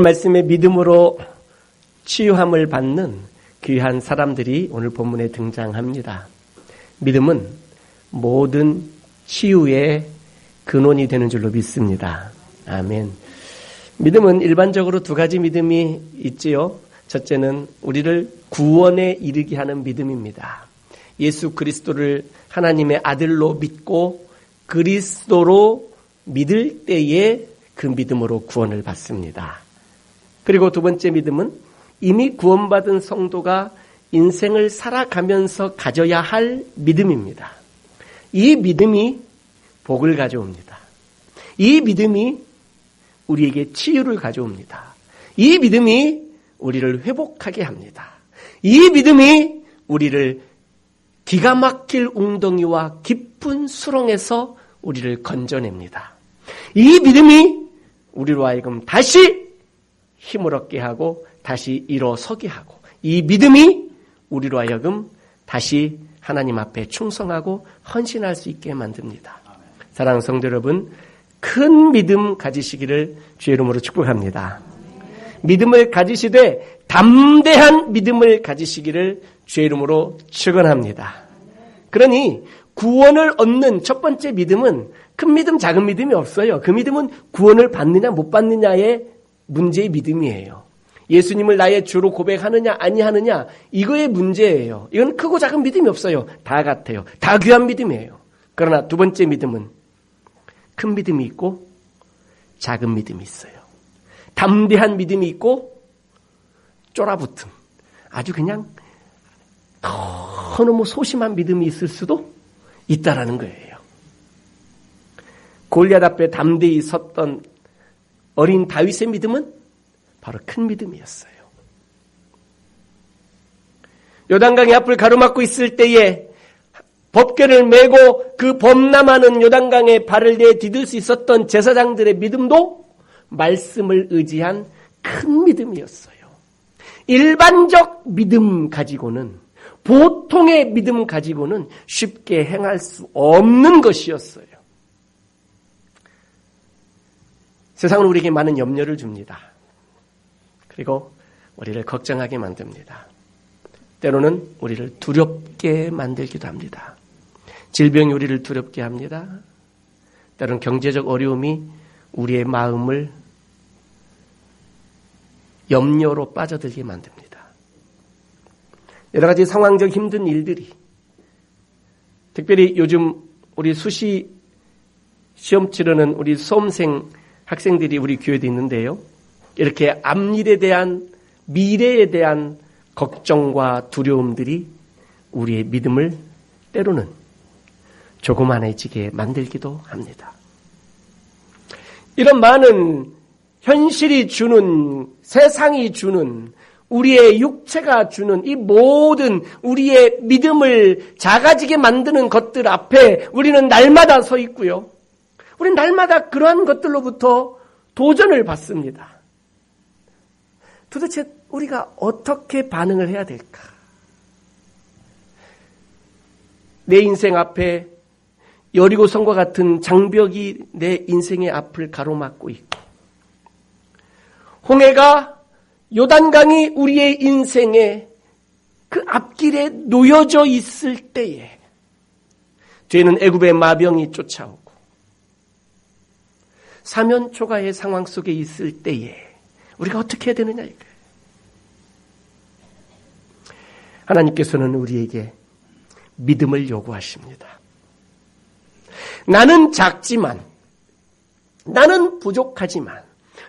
말씀의 믿음으로 치유함을 받는 귀한 사람들이 오늘 본문에 등장합니다. 믿음은 모든 치유의 근원이 되는 줄로 믿습니다. 아멘. 믿음은 일반적으로 두 가지 믿음이 있지요. 첫째는 우리를 구원에 이르게 하는 믿음입니다. 예수 그리스도를 하나님의 아들로 믿고 그리스도로 믿을 때에 그 믿음으로 구원을 받습니다. 그리고 두 번째 믿음은 이미 구원받은 성도가 인생을 살아가면서 가져야 할 믿음입니다. 이 믿음이 복을 가져옵니다. 이 믿음이 우리에게 치유를 가져옵니다. 이 믿음이 우리를 회복하게 합니다. 이 믿음이 우리를 기가 막힐 웅덩이와 깊은 수렁에서 우리를 건져냅니다. 이 믿음이 우리로 하여금 다시 힘을 얻게 하고 다시 일어서게 하고, 이 믿음이 우리로 하여금 다시 하나님 앞에 충성하고 헌신할 수 있게 만듭니다. 사랑하는 성도 여러분, 큰 믿음 가지시기를 주의 이름으로 축복합니다. 믿음을 가지시되 담대한 믿음을 가지시기를 주의 이름으로 축원합니다. 그러니 구원을 얻는 첫 번째 믿음은 큰 믿음, 작은 믿음이 없어요. 그 믿음은 구원을 받느냐 못 받느냐의 문제의 믿음이에요. 예수님을 나의 주로 고백하느냐 아니하느냐 이거의 문제예요. 이건 크고 작은 믿음이 없어요. 다 같아요. 다 귀한 믿음이에요. 그러나 두 번째 믿음은 큰 믿음이 있고 작은 믿음이 있어요. 담대한 믿음이 있고 쫄아붙은 아주 그냥 너무 소심한 믿음이 있을 수도 있다라는 거예요. 골리앗 앞에 담대히 섰던 어린 다윗의 믿음은 바로 큰 믿음이었어요. 요단강의 앞을 가로막고 있을 때에 법궤를 메고 그 범람하는 요단강에 발을 내디딜 수 있었던 제사장들의 믿음도 말씀을 의지한 큰 믿음이었어요. 일반적 믿음 가지고는, 보통의 믿음 가지고는 쉽게 행할 수 없는 것이었어요. 세상은 우리에게 많은 염려를 줍니다. 그리고 우리를 걱정하게 만듭니다. 때로는 우리를 두렵게 만들기도 합니다. 질병이 우리를 두렵게 합니다. 때로는 경제적 어려움이 우리의 마음을 염려로 빠져들게 만듭니다. 여러 가지 상황적 힘든 일들이, 특별히 요즘 우리 수시 시험 치르는 우리 수험생 학생들이 우리 교회도 있는데요. 이렇게 앞일에 대한, 미래에 대한 걱정과 두려움들이 우리의 믿음을 때로는 조그만해지게 만들기도 합니다. 이런 많은 현실이 주는, 세상이 주는, 우리의 육체가 주는 이 모든 우리의 믿음을 작아지게 만드는 것들 앞에 우리는 날마다 서 있고요. 우리는 날마다 그러한 것들로부터 도전을 받습니다. 도대체 우리가 어떻게 반응을 해야 될까? 내 인생 앞에 여리고성과 같은 장벽이 내 인생의 앞을 가로막고 있고, 홍해가, 요단강이 우리의 인생에 그 앞길에 놓여져 있을 때에 뒤에는 애굽의 마병이 쫓아오고 사면초가의 상황 속에 있을 때에 우리가 어떻게 해야 되느냐 이거예요. 하나님께서는 우리에게 믿음을 요구하십니다. 나는 작지만, 나는 부족하지만,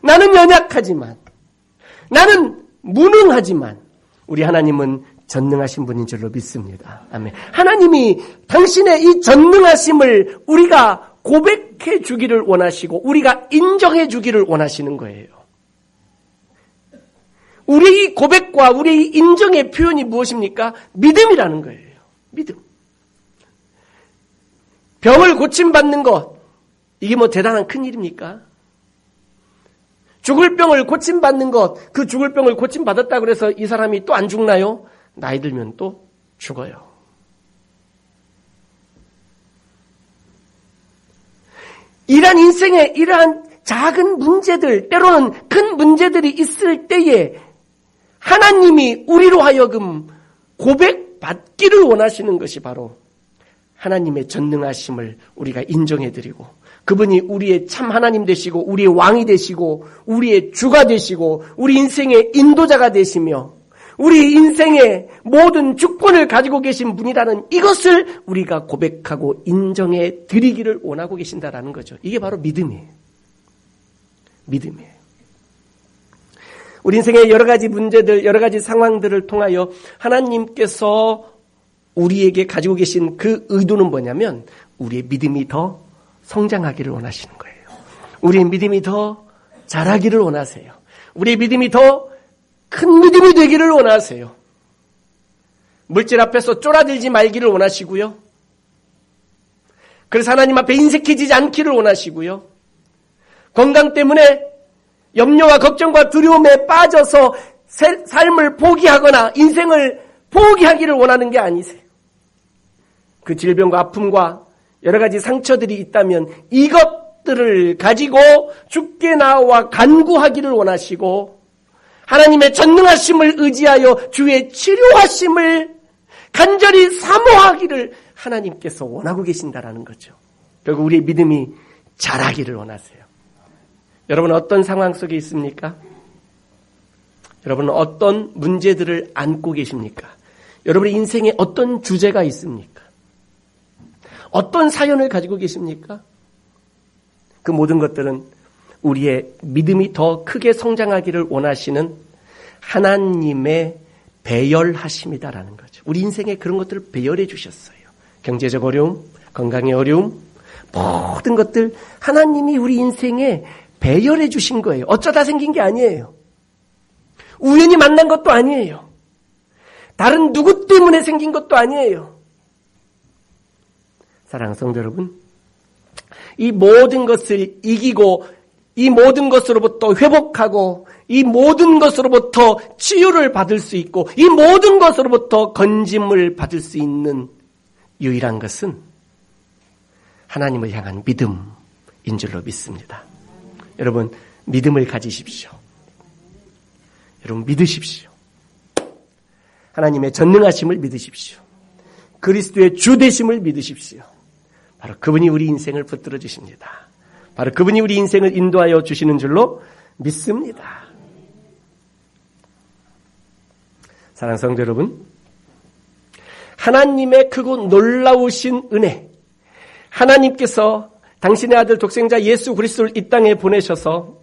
나는 연약하지만, 나는 무능하지만 우리 하나님은 전능하신 분인 줄로 믿습니다. 아멘. 하나님이 당신의 이 전능하심을 우리가 고백해 주기를 원하시고 우리가 인정해 주기를 원하시는 거예요. 우리의 고백과 우리의 인정의 표현이 무엇입니까? 믿음이라는 거예요. 믿음. 병을 고침받는 것, 이게 뭐 대단한 큰 일입니까? 죽을 병을 고침받는 것, 그 죽을 병을 고침받았다고 해서 이 사람이 또 안 죽나요? 나이 들면 또 죽어요. 이러한 인생의 이러한 작은 문제들, 때로는 큰 문제들이 있을 때에 하나님이 우리로 하여금 고백받기를 원하시는 것이 바로 하나님의 전능하심을 우리가 인정해드리고 그분이 우리의 참 하나님 되시고 우리의 왕이 되시고 우리의 주가 되시고 우리 인생의 인도자가 되시며 우리 인생의 모든 주권을 가지고 계신 분이라는 이것을 우리가 고백하고 인정해 드리기를 원하고 계신다라는 거죠. 이게 바로 믿음이에요. 믿음이에요. 우리 인생의 여러 가지 문제들, 여러 가지 상황들을 통하여 하나님께서 우리에게 가지고 계신 그 의도는 뭐냐면 우리의 믿음이 더 성장하기를 원하시는 거예요. 우리의 믿음이 더 자라기를 원하세요. 우리의 믿음이 더 큰 믿음이 되기를 원하세요. 물질 앞에서 쫄아들지 말기를 원하시고요. 그래서 하나님 앞에 인색해지지 않기를 원하시고요. 건강 때문에 염려와 걱정과 두려움에 빠져서 삶을 포기하거나 인생을 포기하기를 원하는 게 아니세요. 그 질병과 아픔과 여러 가지 상처들이 있다면 이것들을 가지고 주께 나와 간구하기를 원하시고 하나님의 전능하심을 의지하여 주의 치료하심을 간절히 사모하기를 하나님께서 원하고 계신다라는 거죠. 결국 우리의 믿음이 자라기를 원하세요. 여러분 어떤 상황 속에 있습니까? 여러분은 어떤 문제들을 안고 계십니까? 여러분의 인생에 어떤 주제가 있습니까? 어떤 사연을 가지고 계십니까? 그 모든 것들은 우리의 믿음이 더 크게 성장하기를 원하시는 하나님의 배열하심이다라는 거죠. 우리 인생에 그런 것들을 배열해 주셨어요. 경제적 어려움, 건강의 어려움, 모든 것들 하나님이 우리 인생에 배열해 주신 거예요. 어쩌다 생긴 게 아니에요. 우연히 만난 것도 아니에요. 다른 누구 때문에 생긴 것도 아니에요. 사랑하는 성도 여러분, 이 모든 것을 이기고 이 모든 것으로부터 회복하고 이 모든 것으로부터 치유를 받을 수 있고 이 모든 것으로부터 건짐을 받을 수 있는 유일한 것은 하나님을 향한 믿음인 줄로 믿습니다. 여러분 믿음을 가지십시오. 여러분 믿으십시오. 하나님의 전능하심을 믿으십시오. 그리스도의 주 되심을 믿으십시오. 바로 그분이 우리 인생을 붙들어 주십니다. 바로 그분이 우리 인생을 인도하여 주시는 줄로 믿습니다. 사랑하는 성도 여러분, 하나님의 크고 놀라우신 은혜, 하나님께서 당신의 아들 독생자 예수 그리스도를 이 땅에 보내셔서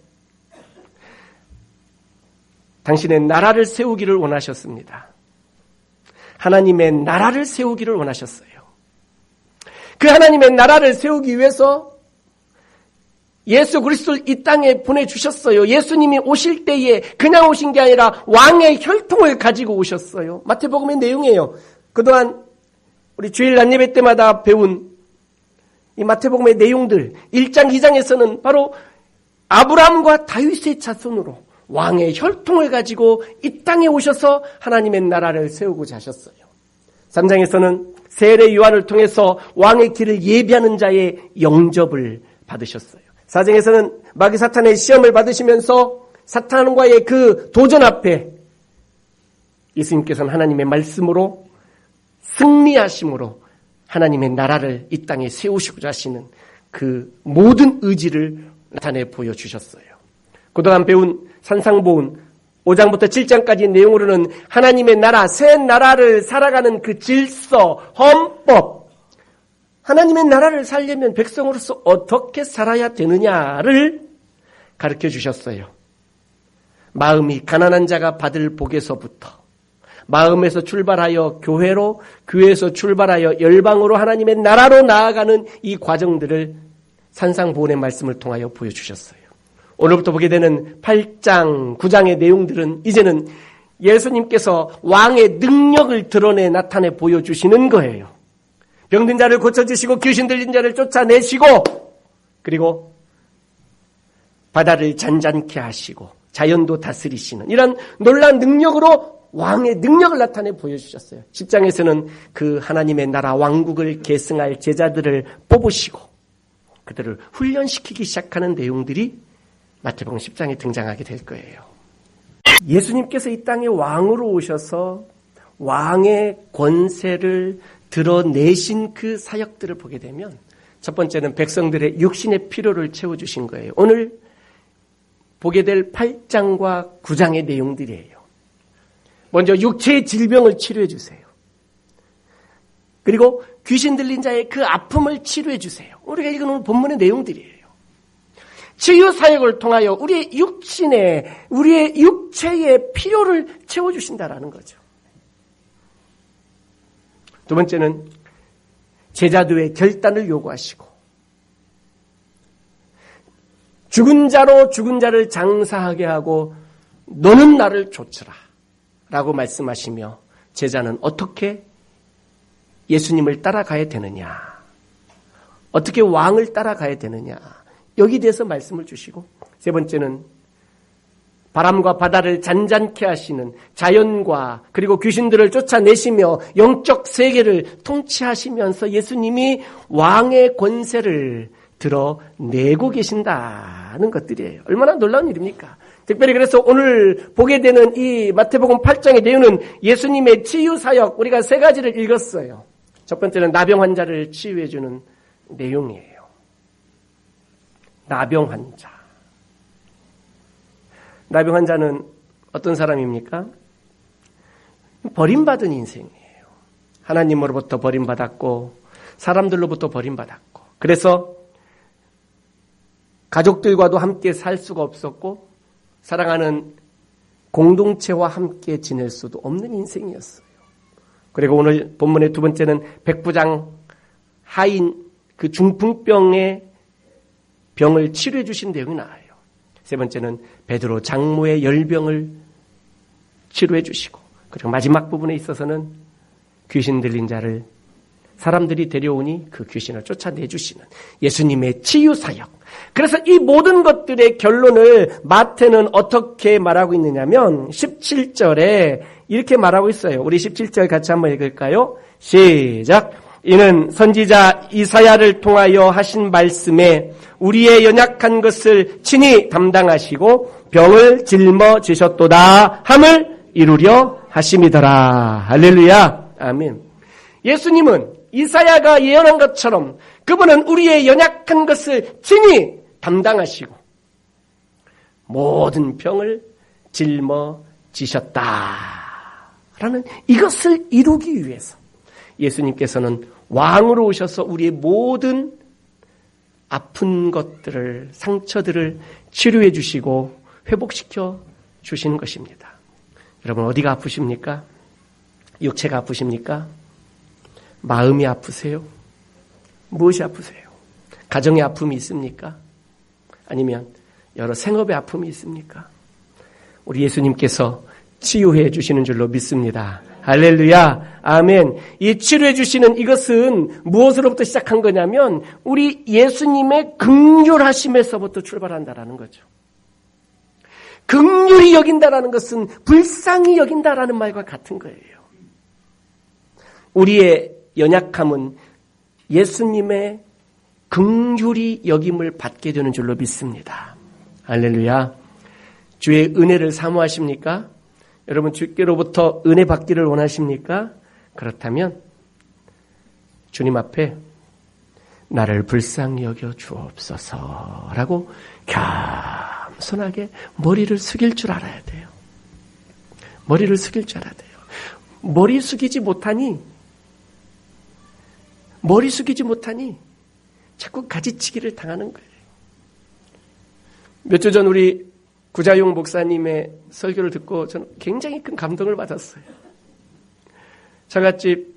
당신의 나라를 세우기를 원하셨습니다. 하나님의 나라를 세우기를 원하셨어요. 그 하나님의 나라를 세우기 위해서 예수 그리스도를 이 땅에 보내주셨어요. 예수님이 오실 때에 그냥 오신 게 아니라 왕의 혈통을 가지고 오셨어요. 마태복음의 내용이에요. 그동안 우리 주일 낮예배 때마다 배운 이 마태복음의 내용들 1장 2장에서는 바로 아브라함과 다윗의 자손으로 왕의 혈통을 가지고 이 땅에 오셔서 하나님의 나라를 세우고자 하셨어요. 3장에서는 세례 요한을 통해서 왕의 길을 예비하는 자의 영접을 받으셨어요. 4장에서는 마귀 사탄의 시험을 받으시면서 사탄과의 그 도전 앞에 예수님께서는 하나님의 말씀으로 승리하심으로 하나님의 나라를 이 땅에 세우시고자 하시는 그 모든 의지를 나타내 보여주셨어요. 그동안 배운 산상보훈 5장부터 7장까지 내용으로는 하나님의 나라, 새 나라를 살아가는 그 질서, 헌법, 하나님의 나라를 살려면 백성으로서 어떻게 살아야 되느냐를 가르쳐 주셨어요. 마음이 가난한 자가 받을 복에서부터 마음에서 출발하여 교회로, 교회에서 출발하여 열방으로 하나님의 나라로 나아가는 이 과정들을 산상보훈의 말씀을 통하여 보여주셨어요. 오늘부터 보게 되는 8장, 9장의 내용들은 이제는 예수님께서 왕의 능력을 드러내 나타내 보여주시는 거예요. 병든 자를 고쳐주시고 귀신 들린 자를 쫓아내시고 그리고 바다를 잔잔케 하시고 자연도 다스리시는 이런 놀라운 능력으로 왕의 능력을 나타내 보여주셨어요. 10장에서는 그 하나님의 나라 왕국을 계승할 제자들을 뽑으시고 그들을 훈련시키기 시작하는 내용들이 마태복음 10장에 등장하게 될 거예요. 예수님께서 이 땅에 왕으로 오셔서 왕의 권세를 드러내신 그 사역들을 보게 되면 첫 번째는 백성들의 육신의 필요를 채워주신 거예요. 오늘 보게 될 8장과 9장의 내용들이에요. 먼저 육체의 질병을 치료해 주세요. 그리고 귀신 들린 자의 그 아픔을 치료해 주세요. 우리가 읽은 본문의 내용들이에요. 치유 사역을 통하여 우리의 육체의 필요를 채워주신다라는 거죠. 두 번째는 제자들의 결단을 요구하시고 죽은 자로 죽은 자를 장사하게 하고 너는 나를 좇으라 라고 말씀하시며 제자는 어떻게 예수님을 따라가야 되느냐, 어떻게 왕을 따라가야 되느냐, 여기에 대해서 말씀을 주시고, 세 번째는 바람과 바다를 잔잔케 하시는 자연과 그리고 귀신들을 쫓아내시며 영적 세계를 통치하시면서 예수님이 왕의 권세를 드러내고 계신다는 것들이에요. 얼마나 놀라운 일입니까? 특별히 그래서 오늘 보게 되는 이 마태복음 8장의 내용은 예수님의 치유 사역, 우리가 세 가지를 읽었어요. 첫 번째는 나병 환자를 치유해 주는 내용이에요. 나병 환자. 나병 환자는 어떤 사람입니까? 버림받은 인생이에요. 하나님으로부터 버림받았고 사람들로부터 버림받았고, 그래서 가족들과도 함께 살 수가 없었고 사랑하는 공동체와 함께 지낼 수도 없는 인생이었어요. 그리고 오늘 본문의 두 번째는 백부장 하인 그 중풍병의 병을 치료해 주신 내용이 나와요. 세 번째는 베드로 장모의 열병을 치료해 주시고, 그리고 마지막 부분에 있어서는 귀신 들린 자를 사람들이 데려오니 그 귀신을 쫓아내주시는 예수님의 치유 사역. 그래서 이 모든 것들의 결론을 마태는 어떻게 말하고 있느냐면 17절에 이렇게 말하고 있어요. 우리 17절 같이 한번 읽을까요? 시작. 이는 선지자 이사야를 통하여 하신 말씀에 우리의 연약한 것을 친히 담당하시고 병을 짊어지셨도다 함을 이루려 하심이더라. 할렐루야. 아멘. 예수님은 이사야가 예언한 것처럼 그분은 우리의 연약한 것을 친히 담당하시고 모든 병을 짊어지셨다라는 이것을 이루기 위해서 예수님께서는 왕으로 오셔서 우리의 모든 아픈 것들을, 상처들을 치료해 주시고 회복시켜 주시는 것입니다. 여러분, 어디가 아프십니까? 육체가 아프십니까? 마음이 아프세요? 무엇이 아프세요? 가정의 아픔이 있습니까? 아니면 여러 생업의 아픔이 있습니까? 우리 예수님께서 치유해 주시는 줄로 믿습니다. 할렐루야. 아멘. 이 치료해 주시는 이것은 무엇으로부터 시작한 거냐면 우리 예수님의 긍휼하심에서부터 출발한다라는 거죠. 긍휼히 여긴다라는 것은 불쌍히 여긴다라는 말과 같은 거예요. 우리의 연약함은 예수님의 긍휼히 여김을 받게 되는 줄로 믿습니다. 할렐루야. 주의 은혜를 사모하십니까? 여러분, 주께로부터 은혜 받기를 원하십니까? 그렇다면 주님 앞에 나를 불쌍히 여겨 주옵소서라고 겸손하게 머리를 숙일 줄 알아야 돼요. 머리를 숙일 줄 알아야 돼요. 머리 숙이지 못하니 자꾸 가지치기를 당하는 거예요. 몇 주 전 우리 구자용 목사님의 설교를 듣고 저는 굉장히 큰 감동을 받았어요. 처갓집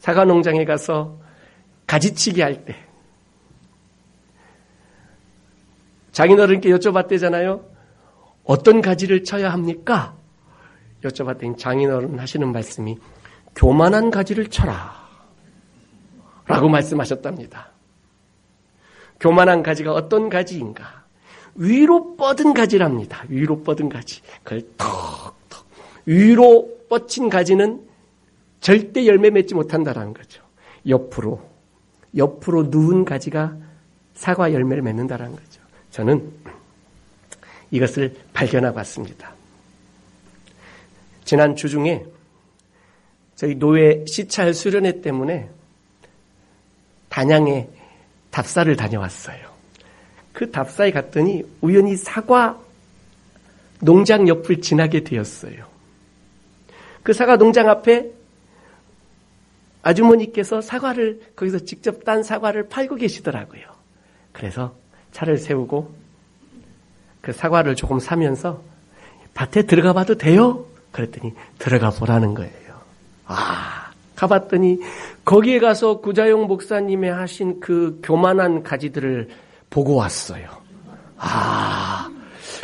사과농장에 가서 가지치기 할 때 장인어른께 여쭤봤대잖아요. 어떤 가지를 쳐야 합니까? 여쭤봤더니 장인어른 하시는 말씀이 교만한 가지를 쳐라 라고 말씀하셨답니다. 교만한 가지가 어떤 가지인가? 위로 뻗은 가지랍니다. 위로 뻗은 가지. 그걸 턱턱. 위로 뻗친 가지는 절대 열매 맺지 못한다라는 거죠. 옆으로 누운 가지가 사과 열매를 맺는다라는 거죠. 저는 이것을 발견하고 왔습니다. 지난 주 중에 저희 노회 시찰 수련회 때문에 단양에 답사를 다녀왔어요. 그 답사에 갔더니 우연히 사과 농장 옆을 지나게 되었어요. 그 사과 농장 앞에 아주머니께서 사과를 거기서 직접 딴 사과를 팔고 계시더라고요. 그래서 차를 세우고 그 사과를 조금 사면서 밭에 들어가 봐도 돼요? 그랬더니 들어가 보라는 거예요. 가봤더니 거기에 가서 구자용 목사님의 하신 그 교만한 가지들을 보고 왔어요.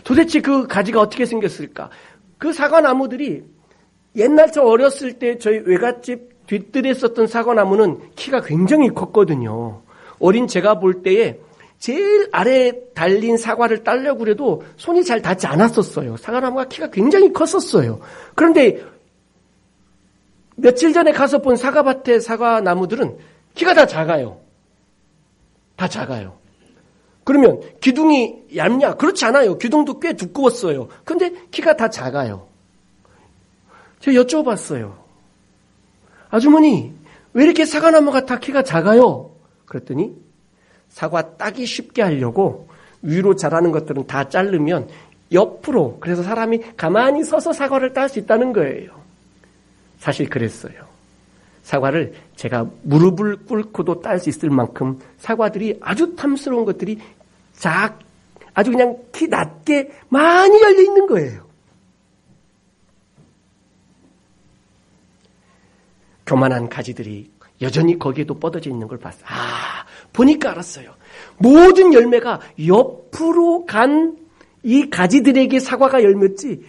도대체 그 가지가 어떻게 생겼을까? 그 사과나무들이 옛날 저 어렸을 때 저희 외갓집 뒷뜰에 있었던 사과나무는 키가 굉장히 컸거든요. 어린 제가 볼 때에 제일 아래에 달린 사과를 따려고 그래도 손이 잘 닿지 않았었어요. 사과나무가 키가 굉장히 컸었어요. 그런데 며칠 전에 가서 본 사과밭의 사과나무들은 키가 다 작아요. 다 작아요. 그러면 기둥이 얇냐? 그렇지 않아요. 기둥도 꽤 두꺼웠어요. 근데 키가 다 작아요. 제가 여쭤봤어요. 아주머니, 왜 이렇게 사과나무가 다 키가 작아요? 그랬더니 사과 따기 쉽게 하려고 위로 자라는 것들은 다 자르면 옆으로, 그래서 사람이 가만히 서서 사과를 딸 수 있다는 거예요. 사실 그랬어요. 사과를 제가 무릎을 꿇고도 딸 수 있을 만큼 사과들이 아주 탐스러운 것들이 아주 그냥 키 낮게 많이 열려 있는 거예요. 교만한 가지들이 여전히 거기에도 뻗어져 있는 걸 봤어요. 보니까 알았어요. 모든 열매가 옆으로 간 이 가지들에게 사과가 열렸지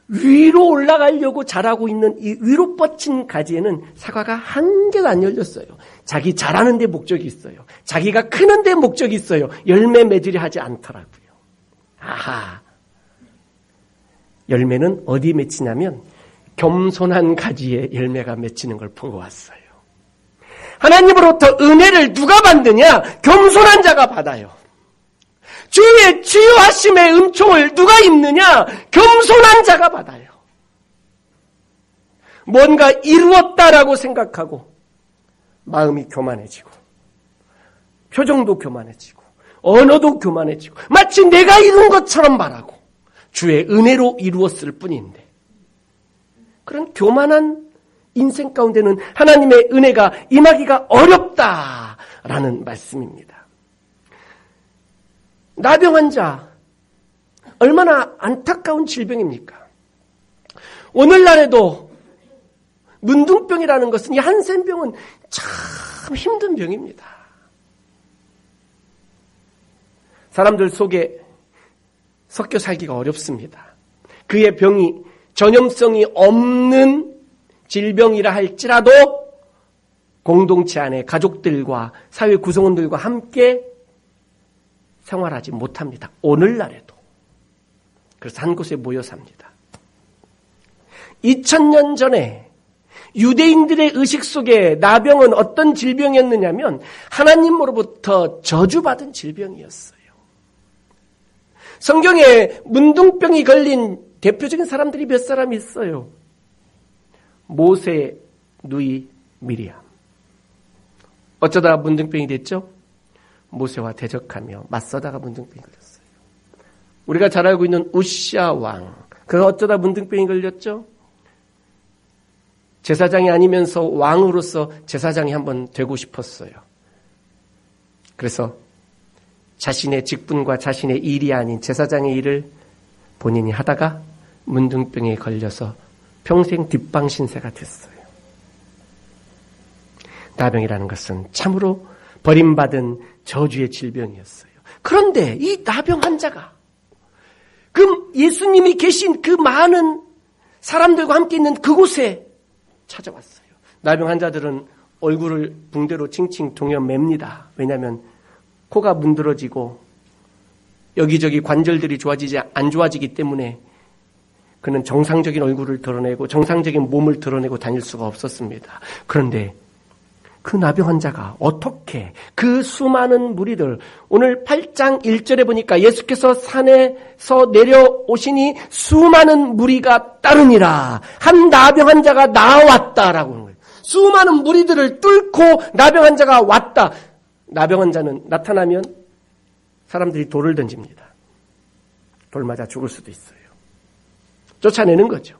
위로 올라가려고 자라고 있는 이 위로 뻗친 가지에는 사과가 한 개도 안 열렸어요. 자기 자라는 데 목적이 있어요. 자기가 크는 데 목적이 있어요. 열매 맺으려 하지 않더라고요. 열매는 어디 맺히냐면 겸손한 가지에 열매가 맺히는 걸 보고 왔어요. 하나님으로부터 은혜를 누가 받느냐? 겸손한 자가 받아요. 주의 치유하심의 은총을 누가 입느냐? 겸손한 자가 받아요. 뭔가 이루었다라고 생각하고 마음이 교만해지고 표정도 교만해지고 언어도 교만해지고 마치 내가 이룬 것처럼 말하고 주의 은혜로 이루었을 뿐인데 그런 교만한 인생 가운데는 하나님의 은혜가 임하기가 어렵다라는 말씀입니다. 나병 환자, 얼마나 안타까운 질병입니까? 오늘날에도 문둥병이라는 것은, 이 한센병은 참 힘든 병입니다. 사람들 속에 섞여 살기가 어렵습니다. 그의 병이 전염성이 없는 질병이라 할지라도 공동체 안에 가족들과 사회 구성원들과 함께 생활하지 못합니다. 오늘날에도. 그래서 한 곳에 모여 삽니다. 2000년 전에 유대인들의 의식 속에 나병은 어떤 질병이었느냐면 하나님으로부터 저주받은 질병이었어요. 성경에 문둥병이 걸린 대표적인 사람들이 몇 사람 있어요. 모세, 누이, 미리암. 어쩌다 문둥병이 됐죠? 모세와 대적하며 맞서다가 문둥병이 걸렸어요. 우리가 잘 알고 있는 우시아 왕, 그가 어쩌다 문둥병이 걸렸죠? 제사장이 아니면서 왕으로서 제사장이 한번 되고 싶었어요. 그래서 자신의 직분과 자신의 일이 아닌 제사장의 일을 본인이 하다가 문둥병에 걸려서 평생 뒷방신세가 됐어요. 나병이라는 것은 참으로 버림받은 저주의 질병이었어요. 그런데 이 나병 환자가 그 예수님이 계신 그 많은 사람들과 함께 있는 그곳에 찾아왔어요. 나병 환자들은 얼굴을 붕대로 칭칭 동여맵니다. 왜냐하면 코가 문드러지고 여기저기 관절들이 안 좋아지기 때문에 그는 정상적인 얼굴을 드러내고 정상적인 몸을 드러내고 다닐 수가 없었습니다. 그런데 그 나병 환자가 어떻게 그 수많은 무리들, 오늘 8장 1절에 보니까 예수께서 산에서 내려오시니 수많은 무리가 따르니라. 한 나병 환자가 나왔다라고 하는 거예요. 수많은 무리들을 뚫고 나병 환자가 왔다. 나병 환자는 나타나면 사람들이 돌을 던집니다. 돌 맞아 죽을 수도 있어요. 쫓아내는 거죠.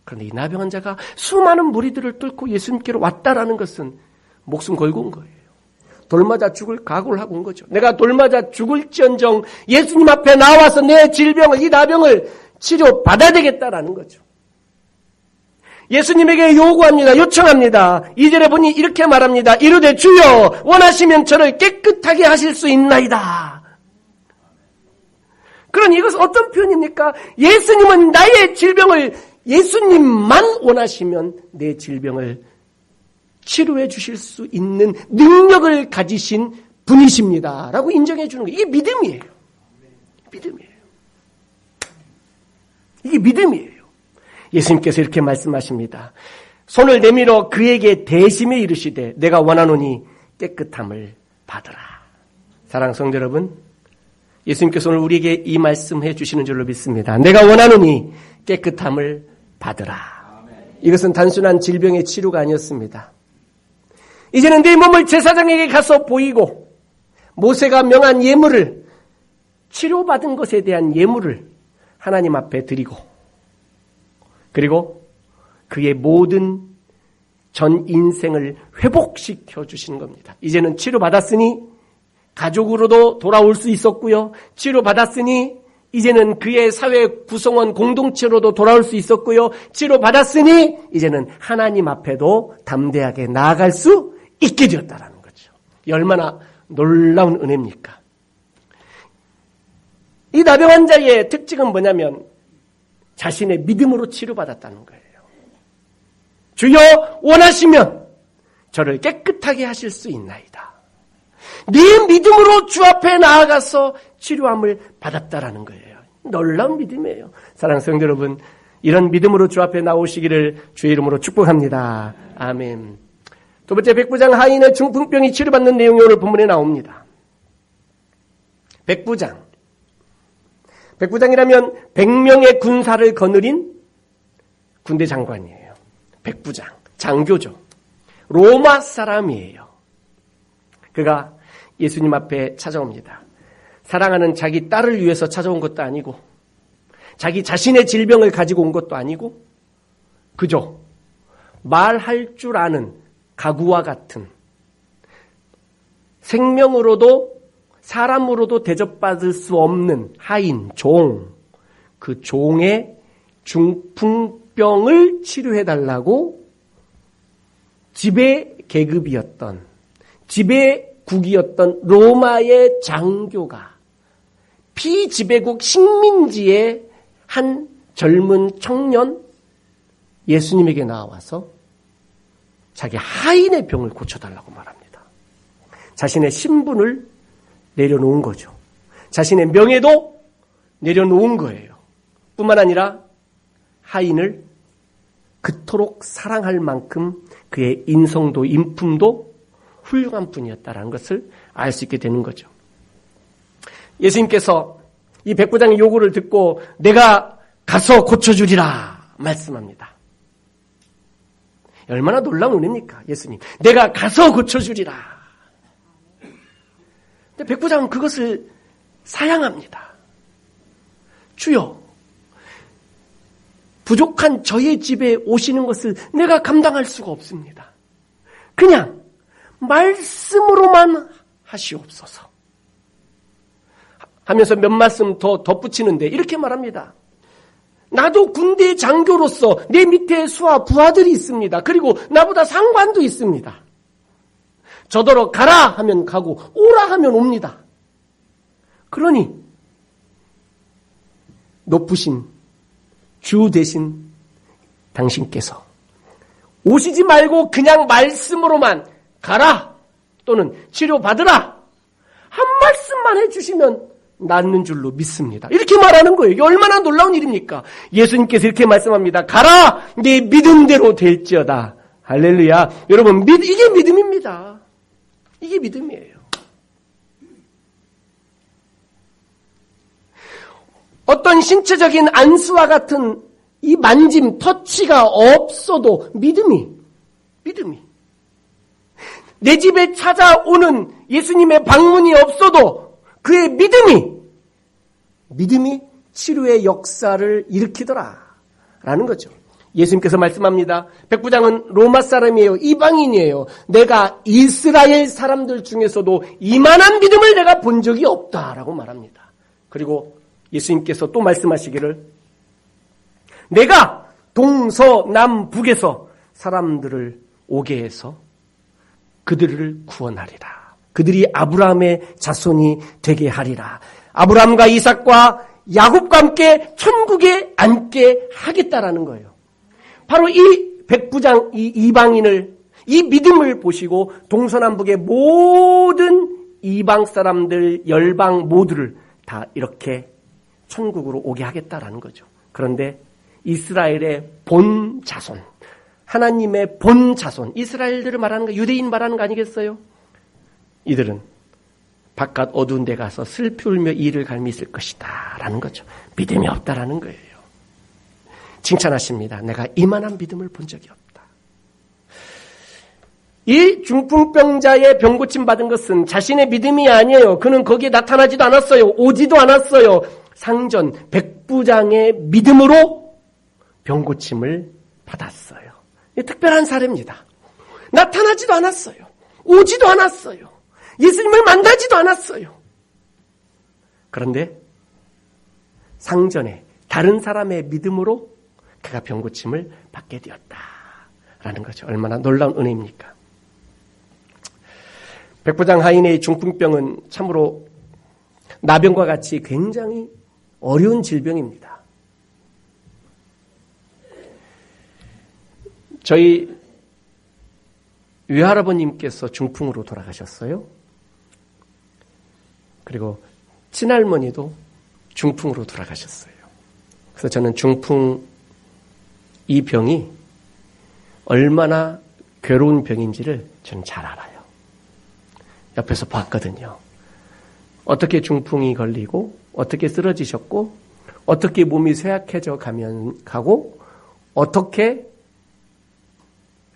그런데 이 나병 환자가 수많은 무리들을 뚫고 예수님께로 왔다라는 것은 목숨 걸고 온 거예요. 돌 맞아 죽을 각오를 하고 온 거죠. 내가 돌 맞아 죽을지언정 예수님 앞에 나와서 내 질병을, 이 나병을 치료받아야 되겠다라는 거죠. 예수님에게 요구합니다. 요청합니다. 2절에 보니 이렇게 말합니다. 이르되 주여 원하시면 저를 깨끗하게 하실 수 있나이다. 그러니 이것은 어떤 표현입니까? 예수님은 나의 질병을, 예수님만 원하시면 내 질병을 치료해 주실 수 있는 능력을 가지신 분이십니다. 라고 인정해 주는 거예요. 이게 믿음이에요. 믿음이에요. 이게 믿음이에요. 예수님께서 이렇게 말씀하십니다. 손을 내밀어 그에게 대심에 이르시되 내가 원하노니 깨끗함을 받으라. 사랑하는 성도 여러분, 예수님께서 오늘 우리에게 이 말씀해 주시는 줄로 믿습니다. 내가 원하노니 깨끗함을 받으라. 이것은 단순한 질병의 치료가 아니었습니다. 이제는 네 몸을 제사장에게 가서 보이고 모세가 명한 예물을, 치료받은 것에 대한 예물을 하나님 앞에 드리고, 그리고 그의 모든 전 인생을 회복시켜 주시는 겁니다. 이제는 치료받았으니 가족으로도 돌아올 수 있었고요. 치료받았으니 이제는 그의 사회 구성원 공동체로도 돌아올 수 있었고요. 치료받았으니 이제는 하나님 앞에도 담대하게 나아갈 수 있게 되었다라는 거죠. 얼마나 놀라운 은혜입니까? 이 나병 환자의 특징은 뭐냐면 자신의 믿음으로 치료받았다는 거예요. 주여 원하시면 저를 깨끗하게 하실 수 있나이다. 네 믿음으로 주 앞에 나아가서 치료함을 받았다라는 거예요. 놀라운 믿음이에요. 사랑하는 성도 여러분, 이런 믿음으로 주 앞에 나오시기를 주의 이름으로 축복합니다. 아멘. 두 번째, 백부장 하인의 중풍병이 치료받는 내용이 오늘 본문에 나옵니다. 백부장이라면 100명의 군사를 거느린 군대 장관이에요. 백부장, 장교죠. 로마 사람이에요. 그가 예수님 앞에 찾아옵니다. 사랑하는 자기 딸을 위해서 찾아온 것도 아니고, 자기 자신의 질병을 가지고 온 것도 아니고, 그저 말할 줄 아는 가구와 같은, 생명으로도 사람으로도 대접받을 수 없는 하인, 종, 그 종의 중풍병을 치료해달라고 지배 계급이었던, 지배국이었던 로마의 장교가 피지배국 식민지의 한 젊은 청년 예수님에게 나와서 자기 하인의 병을 고쳐달라고 말합니다. 자신의 신분을 내려놓은 거죠. 자신의 명예도 내려놓은 거예요. 뿐만 아니라 하인을 그토록 사랑할 만큼 그의 인성도 인품도 훌륭한 분이었다라는 것을 알 수 있게 되는 거죠. 예수님께서 이 백부장의 요구를 듣고 내가 가서 고쳐주리라 말씀합니다. 얼마나 놀라운 은혜입니까? 예수님, 내가 가서 고쳐주리라. 근데 백부장은 그것을 사양합니다. 주여, 부족한 저의 집에 오시는 것을 내가 감당할 수가 없습니다. 그냥 말씀으로만 하시옵소서 하면서 몇 말씀 더 덧붙이는데 이렇게 말합니다. 나도 군대 장교로서 내 밑에 수하 부하들이 있습니다. 그리고 나보다 상관도 있습니다. 저더러 가라 하면 가고 오라 하면 옵니다. 그러니 높으신 주 대신 당신께서 오시지 말고 그냥 말씀으로만 가라 또는 치료받으라 한 말씀만 해주시면 낫는 줄로 믿습니다. 이렇게 말하는 거예요. 이게 얼마나 놀라운 일입니까? 예수님께서 이렇게 말씀합니다. 가라! 네 믿음대로 될지어다. 할렐루야. 여러분, 이게 믿음입니다. 믿음입니다. 이게 믿음이에요. 어떤 신체적인 안수와 같은 이 만짐, 터치가 없어도 믿음이 내 집에 찾아오는 예수님의 방문이 없어도 그의 믿음이 치료의 역사를 일으키더라라는 거죠. 예수님께서 말씀합니다. 백부장은 로마 사람이에요. 이방인이에요. 내가 이스라엘 사람들 중에서도 이만한 믿음을 내가 본 적이 없다라고 말합니다. 그리고 예수님께서 또 말씀하시기를 내가 동서남북에서 사람들을 오게 해서 그들을 구원하리라. 그들이 아브라함의 자손이 되게 하리라. 아브라함과 이삭과 야곱과 함께 천국에 앉게 하겠다라는 거예요. 바로 이 백부장, 이 이방인을, 이 믿음을 보시고 동서남북의 모든 이방 사람들, 열방 모두를 다 이렇게 천국으로 오게 하겠다라는 거죠. 그런데 이스라엘의 본 자손, 하나님의 본 자손, 이스라엘들을 말하는 거, 유대인 말하는 거 아니겠어요? 이들은 바깥 어두운 데 가서 슬피 울며 이를 갈미 있을 것이다 라는 거죠. 믿음이 없다라는 거예요. 칭찬하십니다. 내가 이만한 믿음을 본 적이 없다. 이 중풍병자의 병고침 받은 것은 자신의 믿음이 아니에요. 그는 거기에 나타나지도 않았어요. 오지도 않았어요. 상전 백부장의 믿음으로 병고침을 받았어요. 특별한 사례입니다. 나타나지도 않았어요. 오지도 않았어요. 예수님을 만나지도 않았어요. 그런데 상전에 다른 사람의 믿음으로 그가 병고침을 받게 되었다라는 거죠. 얼마나 놀라운 은혜입니까? 백부장 하인의 중풍병은 참으로 나병과 같이 굉장히 어려운 질병입니다. 저희 외할아버님께서 중풍으로 돌아가셨어요. 그리고 친할머니도 중풍으로 돌아가셨어요. 그래서 저는 중풍 이 병이 얼마나 괴로운 병인지를 저는 잘 알아요. 옆에서 봤거든요. 어떻게 중풍이 걸리고 어떻게 쓰러지셨고 어떻게 몸이 쇠약해져 가고 어떻게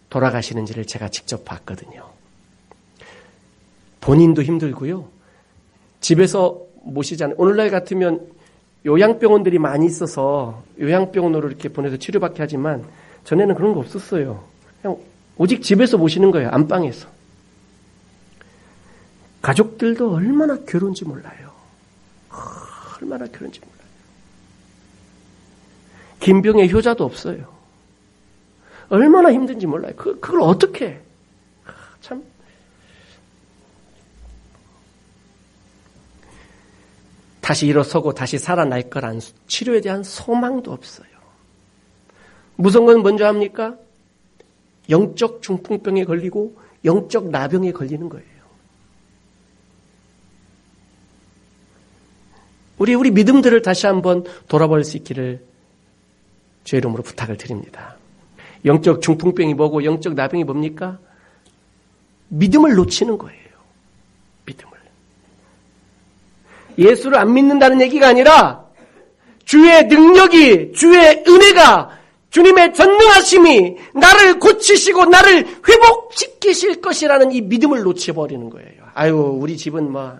돌아가시는지를 제가 직접 봤거든요. 본인도 힘들고요. 집에서 모시잖아요. 오늘날 같으면 요양병원들이 많이 있어서 요양병원으로 이렇게 보내서 치료받게 하지만 전에는 그런 거 없었어요. 그냥 오직 집에서 모시는 거예요. 안방에서. 가족들도 얼마나 괴로운지 몰라요. 얼마나 괴로운지 몰라요. 김병의 효자도 없어요. 얼마나 힘든지 몰라요. 그걸 어떻게 해. 참. 다시 일어서고 다시 살아날 거란 치료에 대한 소망도 없어요. 무서운 건 뭔지 압니까? 영적 중풍병에 걸리고 영적 나병에 걸리는 거예요. 우리 믿음들을 다시 한번 돌아볼 수 있기를 주의 이름으로 부탁을 드립니다. 영적 중풍병이 뭐고 영적 나병이 뭡니까? 믿음을 놓치는 거예요. 믿음을. 예수를 안 믿는다는 얘기가 아니라 주의 능력이, 주의 은혜가, 주님의 전능하심이 나를 고치시고 나를 회복시키실 것이라는 이 믿음을 놓쳐버리는 거예요. 아유, 우리 집은 뭐,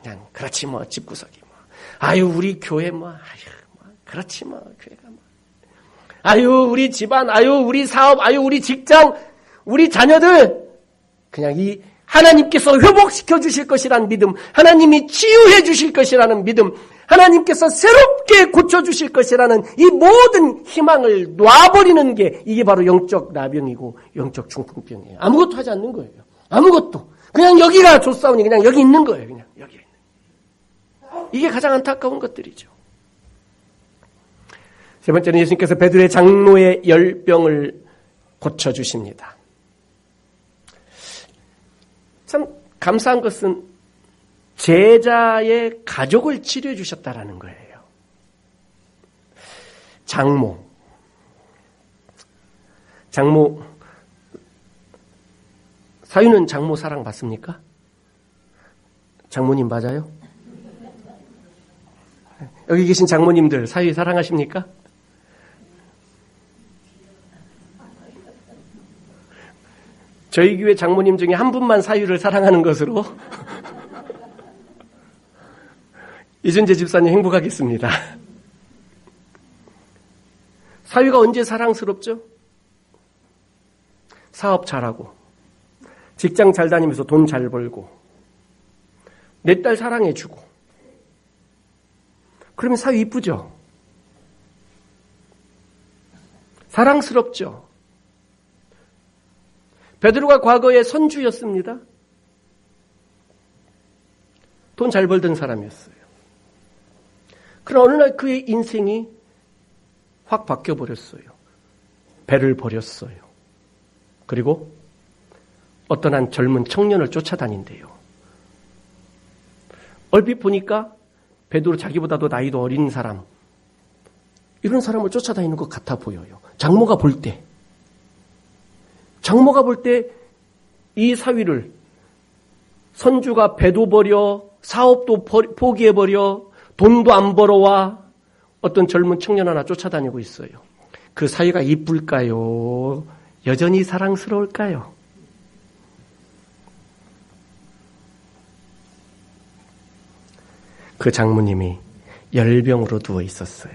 그냥 그렇지 뭐, 집구석이 뭐. 아유, 우리 교회 뭐, 그렇지 뭐, 교회가 뭐. 아유, 우리 집안, 아유, 우리 사업, 아유, 우리 직장, 우리 자녀들. 그냥 이 하나님께서 회복시켜 주실 것이라는 믿음, 하나님이 치유해 주실 것이라는 믿음, 하나님께서 새롭게 고쳐 주실 것이라는 이 모든 희망을 놔버리는 게 이게 바로 영적 나병이고 영적 중풍병이에요. 아무것도 하지 않는 거예요. 아무것도. 그냥 여기가 좋사오니 그냥 여기 있는 거예요. 그냥 여기 있는 거예요. 이게 가장 안타까운 것들이죠. 세 번째는 예수님께서 베드로의 장로의 열병을 고쳐주십니다. 참 감사한 것은 제자의 가족을 치료해 주셨다라는 거예요. 장모 사위는 장모 사랑 받습니까? 장모님 맞아요? 여기 계신 장모님들 사위 사랑하십니까? 저희 교회 장모님 중에 한 분만 사위를 사랑하는 것으로 이준재 집사님 행복하겠습니다. 사위가 언제 사랑스럽죠? 사업 잘하고 직장 잘 다니면서 돈 잘 벌고 내 딸 사랑해주고 그러면 사위 이쁘죠? 사랑스럽죠? 베드로가 과거에 선주였습니다. 돈 잘 벌던 사람이었어요. 그러나 어느 날 그의 인생이 확 바뀌어버렸어요. 배를 버렸어요. 그리고 어떤 한 젊은 청년을 쫓아다닌대요. 얼핏 보니까 베드로 자기보다도 나이도 어린 사람, 이런 사람을 쫓아다니는 것 같아 보여요. 장모가 볼 때 이 사위를 선주가 배도 버려 사업도 포기해버려 돈도 안 벌어와 어떤 젊은 청년 하나 쫓아다니고 있어요. 그 사위가 이쁠까요? 여전히 사랑스러울까요? 그 장모님이 열병으로 누워 있었어요.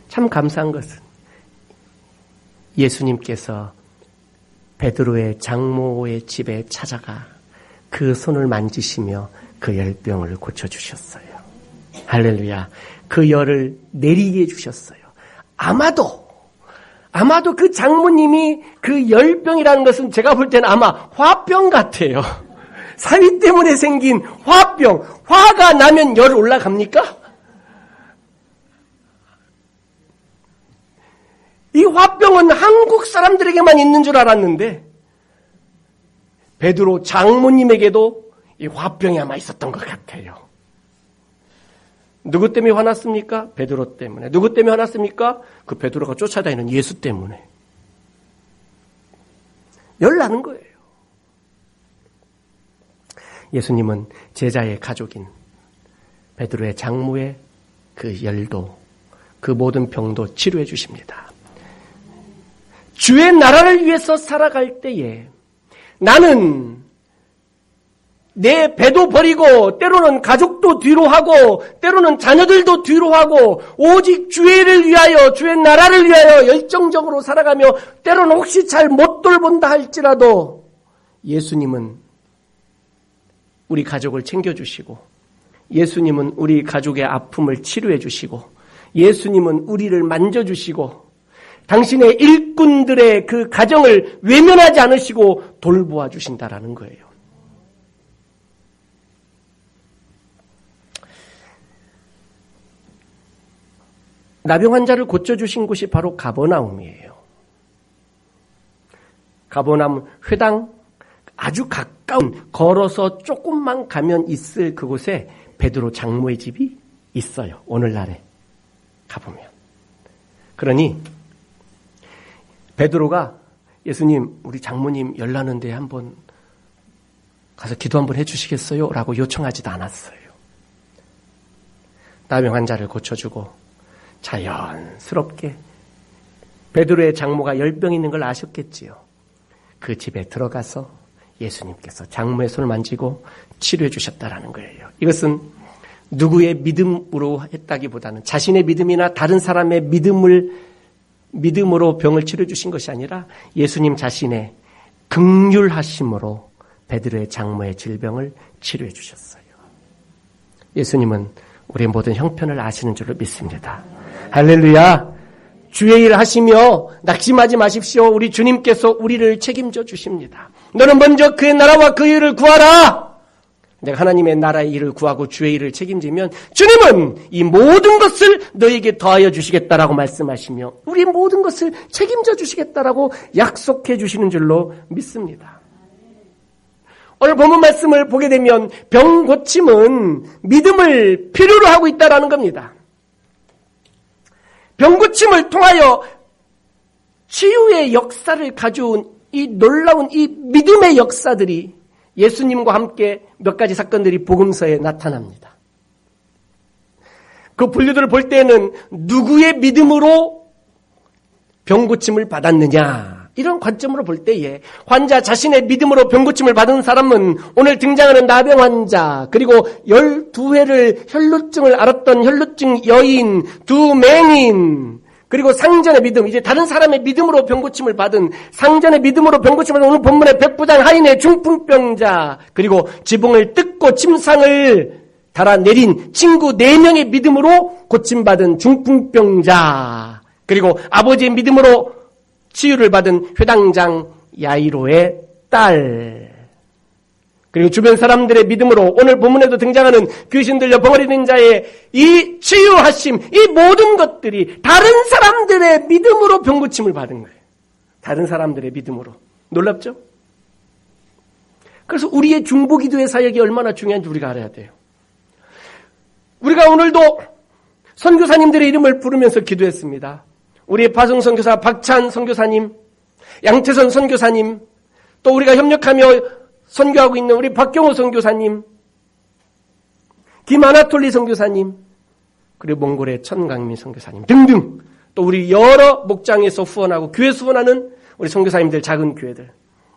참 감사한 것은 예수님께서 베드로의 장모의 집에 찾아가 그 손을 만지시며 그 열병을 고쳐주셨어요. 할렐루야. 그 열을 내리게 해주셨어요. 아마도 그 장모님이 그 열병이라는 것은 제가 볼 때는 아마 화병 같아요. 사위 때문에 생긴 화병. 화가 나면 열 올라갑니까? 이 화병은 한국 사람들에게만 있는 줄 알았는데 베드로 장모님에게도 이 화병이 아마 있었던 것 같아요. 누구 때문에 화났습니까? 베드로 때문에. 누구 때문에 화났습니까? 그 베드로가 쫓아다니는 예수 때문에. 열나는 거예요. 예수님은 제자의 가족인 베드로의 장모의 그 열도, 그 모든 병도 치료해 주십니다. 주의 나라를 위해서 살아갈 때에 나는 내 배도 버리고 때로는 가족도 뒤로 하고 때로는 자녀들도 뒤로 하고 오직 주의 일을 위하여 주의 나라를 위하여 열정적으로 살아가며 때로는 혹시 잘 못 돌본다 할지라도 예수님은 우리 가족을 챙겨주시고 예수님은 우리 가족의 아픔을 치료해 주시고 예수님은 우리를 만져주시고 당신의 일꾼들의 그 가정을 외면하지 않으시고 돌보아 주신다라는 거예요. 나병 환자를 고쳐주신 곳이 바로 가버나움이에요. 가버나움 회당 아주 가까운 걸어서 조금만 가면 있을 그곳에 베드로 장모의 집이 있어요. 오늘날에 가보면. 그러니 베드로가 예수님 우리 장모님 열나는데 한번 가서 기도 한번 해주시겠어요? 라고 요청하지도 않았어요. 나병 환자를 고쳐주고 자연스럽게 베드로의 장모가 열병 있는 걸 아셨겠지요. 그 집에 들어가서 예수님께서 장모의 손을 만지고 치료해 주셨다라는 거예요. 이것은 누구의 믿음으로 했다기보다는 자신의 믿음이나 다른 사람의 믿음으로 병을 치료해 주신 것이 아니라 예수님 자신의 긍휼하심으로 베드로의 장모의 질병을 치료해 주셨어요. 예수님은 우리의 모든 형편을 아시는 줄로 믿습니다. 할렐루야. 주의 일을 하시며 낙심하지 마십시오. 우리 주님께서 우리를 책임져 주십니다. 너는 먼저 그의 나라와 그 일을 구하라. 내가 하나님의 나라의 일을 구하고 주의 일을 책임지면 주님은 이 모든 것을 너에게 더하여 주시겠다라고 말씀하시며 우리의 모든 것을 책임져 주시겠다라고 약속해 주시는 줄로 믿습니다. 오늘 본문 말씀을 보게 되면 병 고침은 믿음을 필요로 하고 있다라는 겁니다. 병 고침을 통하여 치유의 역사를 가져온 이 놀라운 이 믿음의 역사들이 예수님과 함께 몇 가지 사건들이 복음서에 나타납니다. 그 분류들을 볼 때는 누구의 믿음으로 병고침을 받았느냐, 이런 관점으로 볼 때에 환자 자신의 믿음으로 병고침을 받은 사람은 오늘 등장하는 나병 환자, 그리고 12회를 혈루증을 앓았던 혈루증 여인, 두 맹인, 그리고 상전의 믿음, 이제 다른 사람의 믿음으로 병고침을 받은, 상전의 믿음으로 병고침을 받은 오늘 본문의 백부장 하인의 중풍병자, 그리고 지붕을 뜯고 침상을 달아내린 친구 4명의 믿음으로 고침받은 중풍병자, 그리고 아버지의 믿음으로 치유를 받은 회당장 야이로의 딸, 그리고 주변 사람들의 믿음으로 오늘 본문에도 등장하는 귀신 들려 벙어리 된 자의 이 치유하심, 이 모든 것들이 다른 사람들의 믿음으로 병고침을 받은 거예요. 다른 사람들의 믿음으로. 놀랍죠? 그래서 우리의 중보기도의 사역이 얼마나 중요한지 우리가 알아야 돼요. 우리가 오늘도 선교사님들의 이름을 부르면서 기도했습니다. 우리의 파송 선교사 박찬 선교사님, 양태선 선교사님, 또 우리가 협력하며 선교하고 있는 우리 박경호 선교사님, 김아나톨리 선교사님, 그리고 몽골의 천강민 선교사님 등등, 또 우리 여러 목장에서 후원하고 교회 후원하는 우리 선교사님들, 작은 교회들,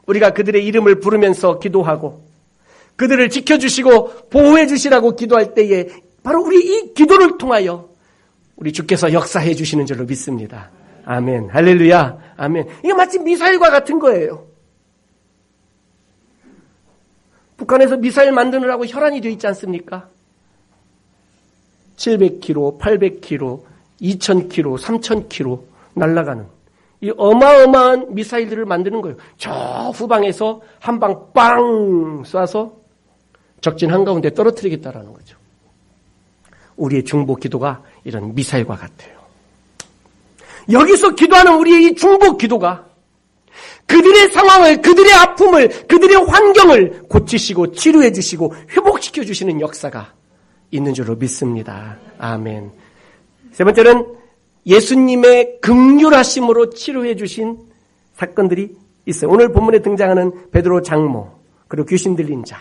우리가 그들의 이름을 부르면서 기도하고 그들을 지켜주시고 보호해 주시라고 기도할 때에 바로 우리 이 기도를 통하여 우리 주께서 역사해 주시는 줄로 믿습니다. 아멘. 할렐루야. 아멘. 이게 마치 미사일과 같은 거예요. 북한에서 미사일 만드느라고 혈안이 되어 있지 않습니까? 700km, 800km, 2000km, 3000km 날아가는 이 어마어마한 미사일들을 만드는 거예요. 저 후방에서 한 방 빵 쏴서 적진 한가운데 떨어뜨리겠다라는 거죠. 우리의 중보 기도가 이런 미사일과 같아요. 여기서 기도하는 우리의 이 중보 기도가 그들의 상황을, 그들의 아픔을, 그들의 환경을 고치시고 치료해 주시고 회복시켜 주시는 역사가 있는 줄로 믿습니다. 아멘. 세 번째는 예수님의 긍휼하심으로 치료해 주신 사건들이 있어요. 오늘 본문에 등장하는 베드로 장모, 그리고 귀신 들린 자,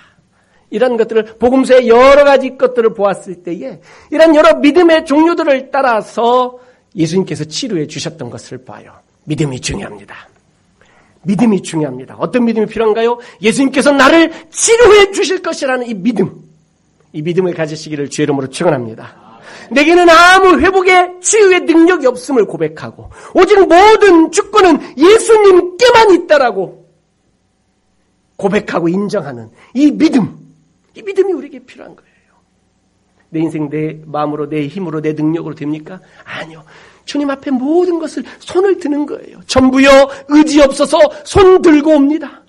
이런 것들을 복음서의 여러 가지 것들을 보았을 때에 이런 여러 믿음의 종류들을 따라서 예수님께서 치료해 주셨던 것을 봐요. 믿음이 중요합니다. 믿음이 중요합니다. 어떤 믿음이 필요한가요? 예수님께서 나를 치료해 주실 것이라는 이 믿음. 이 믿음을 가지시기를 주의 이름으로 축원합니다. 내게는 아무 회복의 치유의 능력이 없음을 고백하고 오직 모든 주권은 예수님께만 있다라고 고백하고 인정하는 이 믿음. 이 믿음이 우리에게 필요한 거예요. 내 인생 내 마음으로, 내 힘으로, 내 능력으로 됩니까? 아니요. 주님 앞에 모든 것을 손을 드는 거예요. 전부여 의지 없어서 손 들고 옵니다.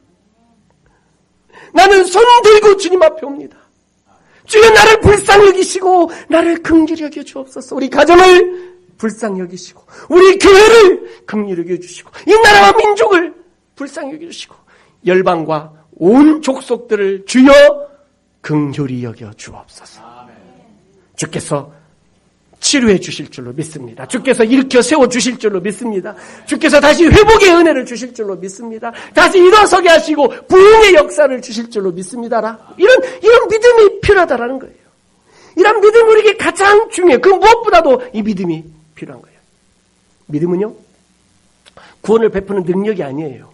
나는 손 들고 주님 앞에 옵니다. 주여 나를 불쌍히 여기시고 나를 긍휼히 여겨 주옵소서. 우리 가정을 불쌍히 여기시고 우리 교회를 긍휼히 여겨 주시고 이 나라와 민족을 불쌍히 여겨 주시고 열방과 온 족속들을 주여 긍휼히 여겨 주옵소서. 주께서 치료해 주실 줄로 믿습니다. 주께서 일으켜 세워주실 줄로 믿습니다. 주께서 다시 회복의 은혜를 주실 줄로 믿습니다. 다시 일어서게 하시고 부흥의 역사를 주실 줄로 믿습니다. 이런 믿음이 필요하다라는 거예요. 이런 믿음이 우리에게 가장 중요해요. 그 무엇보다도 이 믿음이 필요한 거예요. 믿음은요, 구원을 베푸는 능력이 아니에요.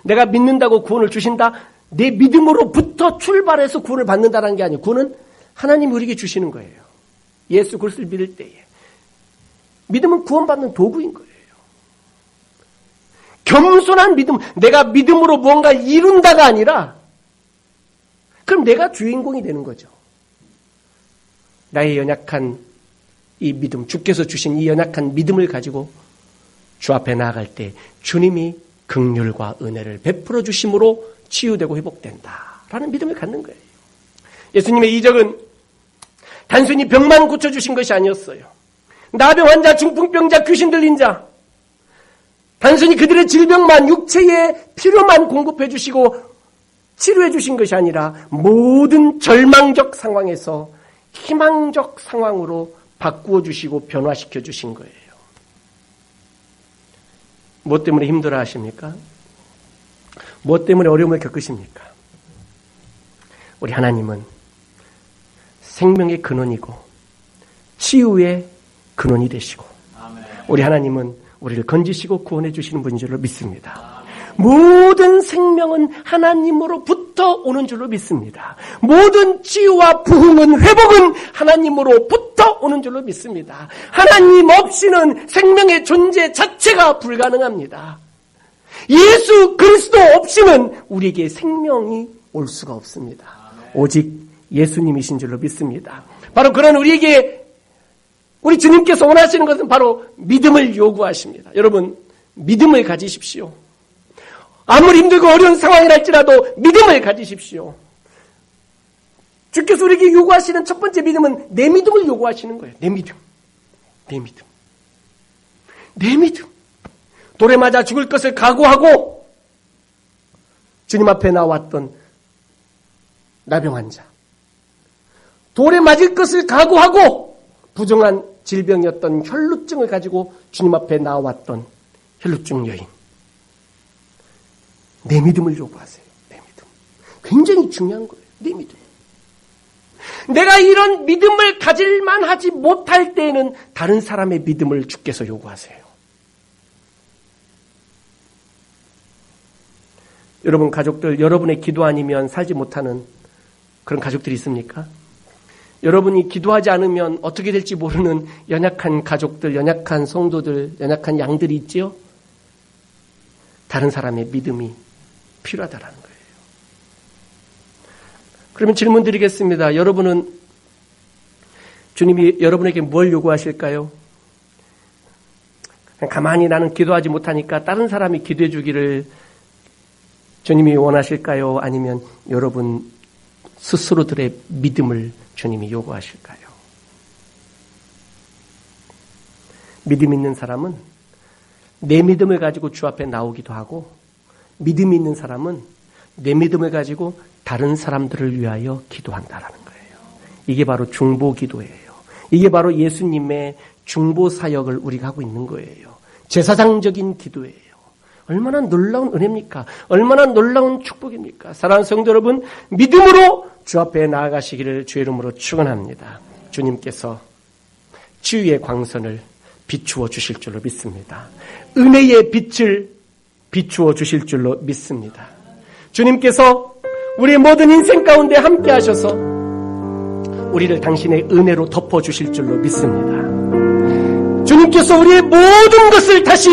내가 믿는다고 구원을 주신다, 내 믿음으로부터 출발해서 구원을 받는다는 게 아니에요. 구원은 하나님이 우리에게 주시는 거예요. 예수 그리스도를 믿을 때에. 믿음은 구원받는 도구인 거예요. 겸손한 믿음, 내가 믿음으로 무언가 이룬다가 아니라 그럼 내가 주인공이 되는 거죠. 나의 연약한 이 믿음, 주께서 주신 이 연약한 믿음을 가지고 주 앞에 나아갈 때 주님이 긍휼과 은혜를 베풀어 주심으로 치유되고 회복된다라는 믿음을 갖는 거예요. 예수님의 이적은 단순히 병만 고쳐주신 것이 아니었어요. 나병 환자, 중풍병자, 귀신 들린 자, 단순히 그들의 질병만, 육체의 필요만 공급해 주시고 치료해 주신 것이 아니라 모든 절망적 상황에서 희망적 상황으로 바꾸어 주시고 변화시켜 주신 거예요. 무엇 때문에 힘들어 하십니까? 무엇 때문에 어려움을 겪으십니까? 우리 하나님은 생명의 근원이고 치유의 근원이 되시고 우리 하나님은 우리를 건지시고 구원해 주시는 분인 줄로 믿습니다. 모든 생명은 하나님으로부터 오는 줄로 믿습니다. 모든 치유와 부흥은 회복은 하나님으로부터 오는 줄로 믿습니다. 하나님 없이는 생명의 존재 자체가 불가능합니다. 예수 그리스도 없이는 우리에게 생명이 올 수가 없습니다. 오직 예수님이신 줄로 믿습니다. 바로 그런 우리 주님께서 원하시는 것은 바로 믿음을 요구하십니다. 여러분, 믿음을 가지십시오. 아무리 힘들고 어려운 상황이랄지라도 믿음을 가지십시오. 주께서 우리에게 요구하시는 첫 번째 믿음은 내 믿음을 요구하시는 거예요. 내 믿음. 돌에 맞아 죽을 것을 각오하고 주님 앞에 나왔던 나병 환자. 돌에 맞을 것을 각오하고 부정한 질병이었던 혈루증을 가지고 주님 앞에 나왔던 혈루증 여인. 내 믿음을 요구하세요. 내 믿음. 굉장히 중요한 거예요. 내 믿음. 내가 이런 믿음을 가질만 하지 못할 때에는 다른 사람의 믿음을 주께서 요구하세요. 여러분 가족들, 여러분의 기도 아니면 살지 못하는 그런 가족들이 있습니까? 여러분이 기도하지 않으면 어떻게 될지 모르는 연약한 가족들, 연약한 성도들, 연약한 양들이 있지요? 다른 사람의 믿음이 필요하다라는 거예요. 그러면 질문 드리겠습니다. 여러분은 주님이 여러분에게 뭘 요구하실까요? 가만히 나는 기도하지 못하니까 다른 사람이 기도해 주기를 주님이 원하실까요? 아니면 여러분 스스로들의 믿음을 주님이 요구하실까요? 믿음 있는 사람은 내 믿음을 가지고 주 앞에 나오기도 하고 믿음 있는 사람은 내 믿음을 가지고 다른 사람들을 위하여 기도한다라는 거예요. 이게 바로 중보기도예요. 이게 바로 예수님의 중보사역을 우리가 하고 있는 거예요. 제사장적인 기도예요. 얼마나 놀라운 은혜입니까? 얼마나 놀라운 축복입니까? 사랑하는 성도 여러분, 믿음으로 주 앞에 나아가시기를 주의 이름으로 축원합니다. 주님께서 치유의 광선을 비추어 주실 줄로 믿습니다. 은혜의 빛을 비추어 주실 줄로 믿습니다. 주님께서 우리의 모든 인생 가운데 함께 하셔서 우리를 당신의 은혜로 덮어 주실 줄로 믿습니다. 주님께서 우리의 모든 것을 다시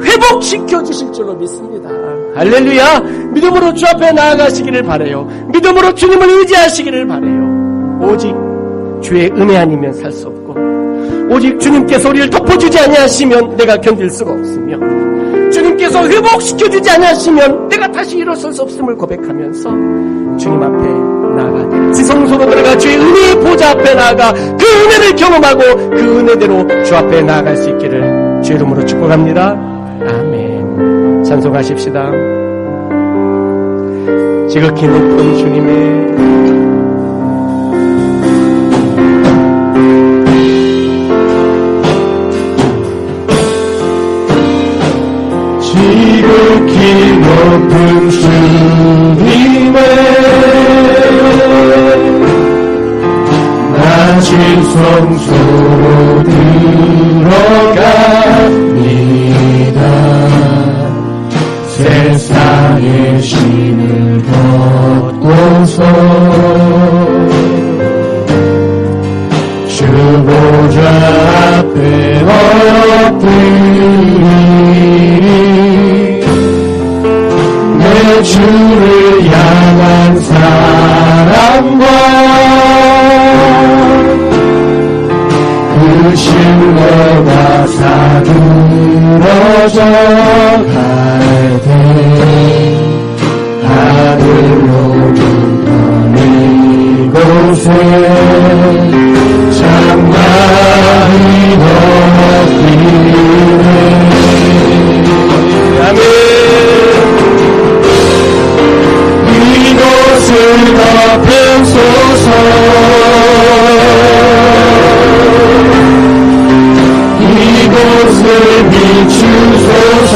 회복시켜 주실 줄로 믿습니다. 할렐루야. 믿음으로 주 앞에 나아가시기를 바라요. 믿음으로 주님을 의지하시기를 바라요. 오직 주의 은혜 아니면 살 수 없고 오직 주님께서 우리를 덮어주지 아니하시면 내가 견딜 수가 없으며 주님께서 회복시켜주지 아니하시면 내가 다시 일어설 수 없음을 고백하면서 주님 앞에 나아가 지성소로 들어가 주의 은혜의 보좌 앞에 나아가 그 은혜를 경험하고 그 은혜대로 주 앞에 나아갈 수 있기를 주의 이름으로 축복합니다. 아멘. 찬송하십시다. 지극히 높은 주님의 지극히 높은 주님의 낮은 성소로 들어갑니다. 세상의 신을 벗고서 주 보좌 앞에 엎드리니 내 주를 향한 사랑과 그 신뢰가 사그러져 갈 때 하늘로 눈먼 이곳에 장막이 높이네. 아멘. 이곳을 덮으소서. 이곳을 비추소서.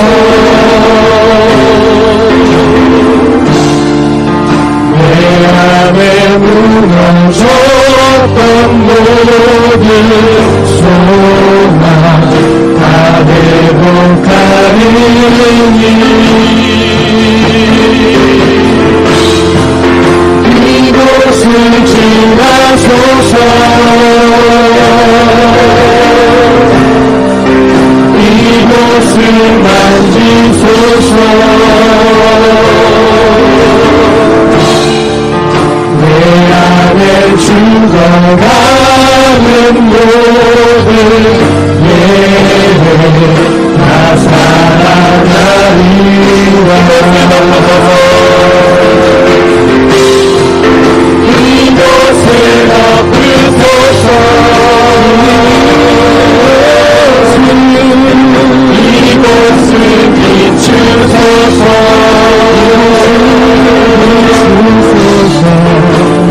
만지소서. 내 안에 죽어가는 모든 예배 다 살아나리라. 이곳을 덮으소서. 이곳을 비추소서.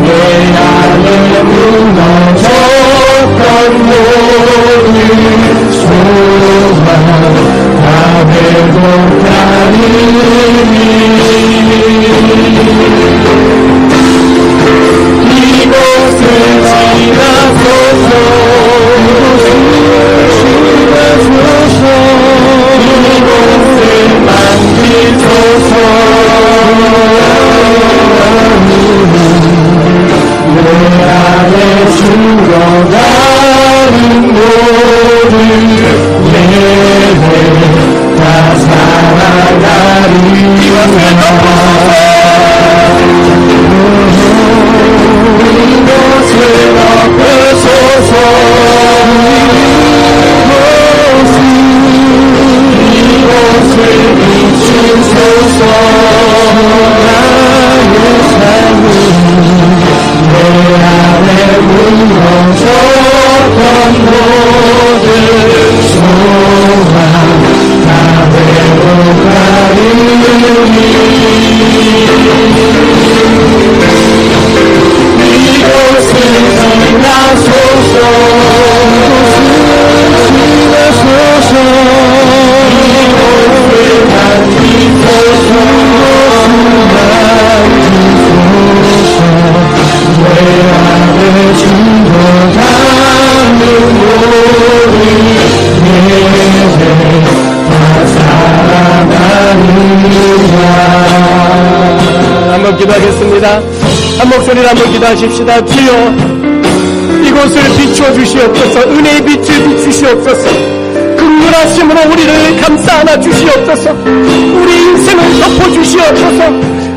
내 안에 무너졌던 모든 소망 다 회복하리니. 이곳을 지나소서. 이곳을 만지소서. 내 안에 죽어가는 모든 예배 다 살아나리라. 이곳을 덮으소서. 이곳을 비추소서. 나의 삶은 내 안에 무너졌던 모든 소망 다 회복하리니. 이곳을 지나소서. 이곳을 만지소서. 내 안에 죽어가는 모든 예배 다 살아나리라. 한번 기도하겠습니다. 한 목소리로 한번 기도하십시다. 주여, 이곳을 비추어 주시옵소서. 은혜의 빛을 비추시옵소서. 긍휼하심으로 우리를 감싸 안아 주시옵소서. 우리 인생을 덮어 주시옵소서.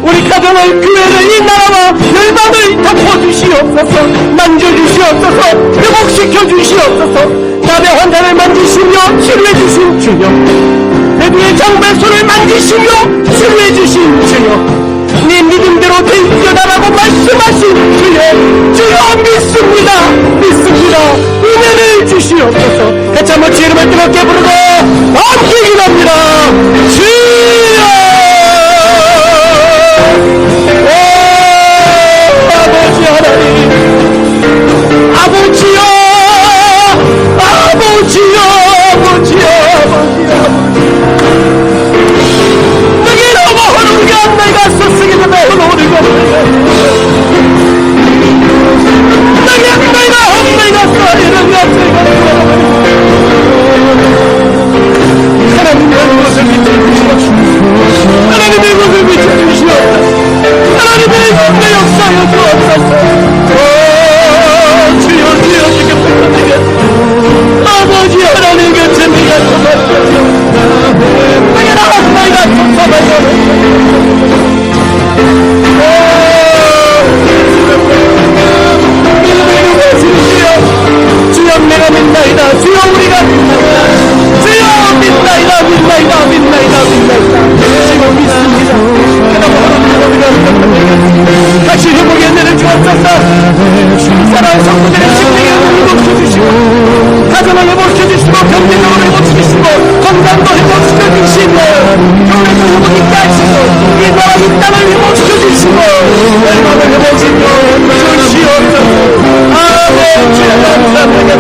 우리 가정을, 교회를, 이 나라와 열방을 덮어 주시옵소서. 만져 주시옵소서. 회복시켜 주시옵소서. 나의 환자를 만지시며 치료해 주신 주여, 내두의 장발손을 만지시며 치료해 주신 주여, 네 믿음대로 되어나라고 말씀하신 주여, 주여 믿습니다. 믿습니다. 은혜를 주시옵소서. 같이 한번 주의 이름을 뜨겁게 부르고 함께 기도합니다. 주여. 오 아버지 하나님, 아버지여, 아버지여, 아버지여, 아버지여. 내게 너무 허름게 한 내가 썼으기 때문에 허름게 한 내가 헛내가 써이는 것을 하나님의 것을 비춰주시옵소서. 하나님의 것을 비춰주시옵소서. 하나님의 것을 역사여 주옵소서. 주여, 주여, 주께 부탁드리겠습니다. 아버지 하나님 곁에 내가 도와주옵소서. 내게 나가 쫓아가요. 주여, 내가 믿나이다. 주여, 우리가 믿나이다. 주여, 믿나이다, 믿나이다, 믿나이다, 믿나이다. 지금 믿습니다. 다시 회복의 은혜를 주옵소서. 사랑하는 성도들의 심령에 회복시켜주시고, 가정을 회복시켜주시고, 경제적으로 회복시키시고, 건강도 회복시켜주시고, 교회도 회복있게 하시고, 이 나라 이 땅을 회복시켜주시고, 열방을 회복시켜 주시옵소서. 아멘. 주여 감사합니다.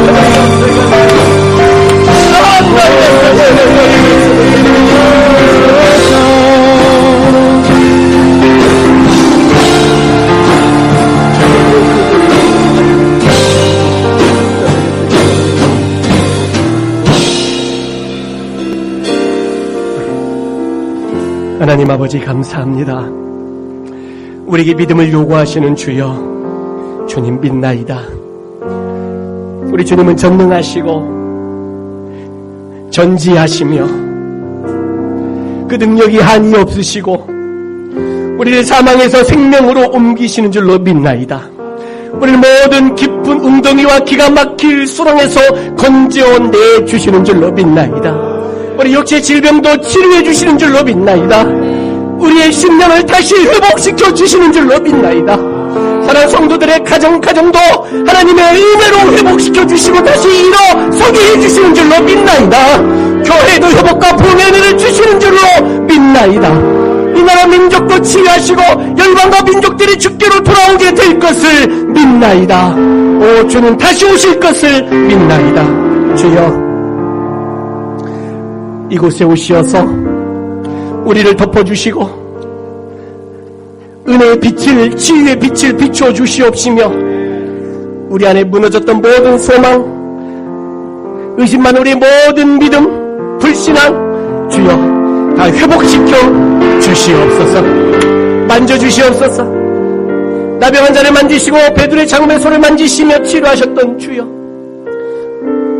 하나님 아버지 감사합니다. 우리에게 믿음을 요구하시는 주여, 주님 믿나이다. 우리 주님은 전능하시고 전지하시며 그 능력이 한이 없으시고 우리를 사망에서 생명으로 옮기시는 줄로 믿나이다. 우리를 모든 깊은 웅덩이와 기가 막힐 수렁에서 건져내 주시는 줄로 믿나이다. 우리 육체 질병도 치료해 주시는 줄로 믿나이다. 우리의 심령을 다시 회복시켜 주시는 줄로 믿나이다. 사랑하는 성도들의 가정도 하나님의 은혜로 회복시켜 주시고 다시 일어서게 해주시는 줄로 믿나이다. 교회도 회복과 구원의 은혜를 주시는 줄로 믿나이다. 이 나라 민족도 치유하시고 열방과 민족들이 주께로 돌아오게 될 것을 믿나이다. 오, 주는 다시 오실 것을 믿나이다. 주여, 이곳에 오시어서 우리를 덮어주시고 은혜의 빛을, 치유의 빛을 비추어 주시옵시며 우리 안에 무너졌던 모든 소망, 의심만 우리의 모든 믿음, 불신앙 주여 다 회복시켜 주시옵소서. 만져주시옵소서. 나병한 자를 만지시고 베드로의 장음의 손을 만지시며 치료하셨던 주여,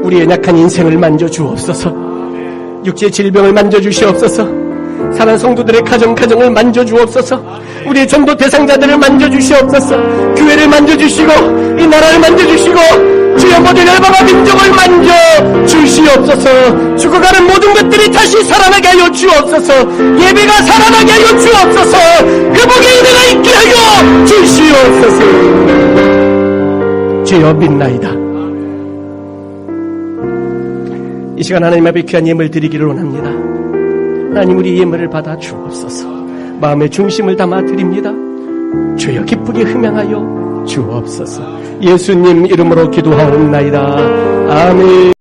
우리의 약한 인생을 만져주옵소서. 육체의 질병을 만져주시옵소서. 사랑하는 성도들의 가정을 만져주옵소서. 우리의 전도 대상자들을 만져주시옵소서. 교회를 만져주시고 이 나라를 만져주시고 주여 모든 열방과 민족을 만져주시옵소서. 죽어가는 모든 것들이 다시 살아나게 하여 주옵소서. 예배가 살아나게 하여 주옵소서. 회복의 은혜가 있게 하여 주시옵소서. 주여 믿나이다. 이 시간 하나님 앞에 귀한 예물 드리기를 원합니다. 하나님, 우리 예물을 받아 주옵소서. 마음의 중심을 담아 드립니다. 주여 기쁘게 흠양하여 주옵소서. 예수님 이름으로 기도하옵나이다. 아멘.